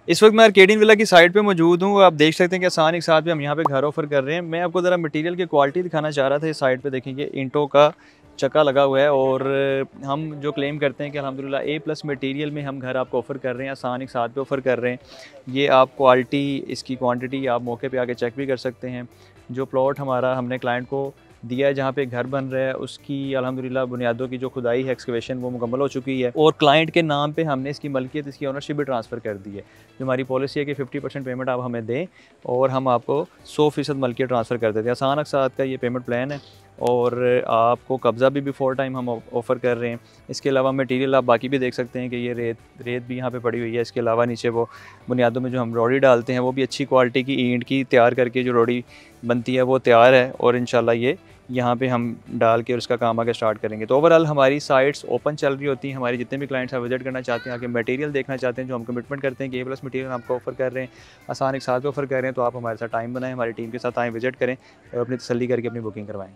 इस वक्त मैं आर्केडियन विला की साइट पे मौजूद हूँ। आप देख सकते हैं कि आसान एक साथ पे हम यहाँ पे घर ऑफर कर रहे हैं। मैं आपको ज़रा मटेरियल की क्वालिटी दिखाना चाह रहा था। इस साइट पे देखेंगे इंटो का चक्का लगा हुआ है और हम जो क्लेम करते हैं कि अल्हम्दुलिल्लाह A+ मटेरियल में हम घर आपको ऑफ़र कर रहे हैं, आसान एक साथ पे ऑफ़र कर रहे हैं। ये आप क्वालिटी, इसकी क्वांटिटी आप मौके पे आके चेक भी कर सकते हैं। जो प्लॉट हमारा हमने क्लाइंट को दिया है, जहाँ पे घर बन रहा है, उसकी अल्हम्दुलिल्लाह बुनियादों की जो खुदाई है, एक्सकवेशन, वो मुकम्मल हो चुकी है और क्लाइंट के नाम पे हमने इसकी मलकियत, इसकी ओनरशिप भी ट्रांसफ़र कर दी है। जो हमारी पॉलिसी है कि 50% पेमेंट आप हमें दें और हम आपको 100% मलकियत ट्रांसफ़र कर देते हैं। आसान के साथ का ये पेमेंट प्लान है और आपको कब्ज़ा भी बिफोर टाइम हम ऑफ़र कर रहे हैं। इसके अलावा मटेरियल आप बाकी भी देख सकते हैं कि ये रेत भी यहाँ पे पड़ी हुई है। इसके अलावा नीचे वो बुनियादों में जो हम रोड़ी डालते हैं, वो भी अच्छी क्वालिटी की ईंट की तैयार करके जो रोड़ी बनती है वो तैयार है और इंशाल्लाह ये यहाँ पे हम डाल के और उसका काम आगे स्टार्ट करेंगे। तो ओवरऑल हमारी साइट्स ओपन चल रही होती हैं। हमारे जितने भी क्लाइंट्स हैं विजिट करना चाहते हैं, आके मटेरियल देखना चाहते हैं, जो हम कमिटमेंट करते हैं कि A+ मटेरियल आपको ऑफ़र कर रहे हैं, आसान एक साथ ऑफ़र कर रहे हैं, तो आप हमारे साथ टाइम बनाएं, हमारी टीम के साथ आएँ, विजिट करें और अपनी तसल्ली करके अपनी बुकिंग करवाएँ।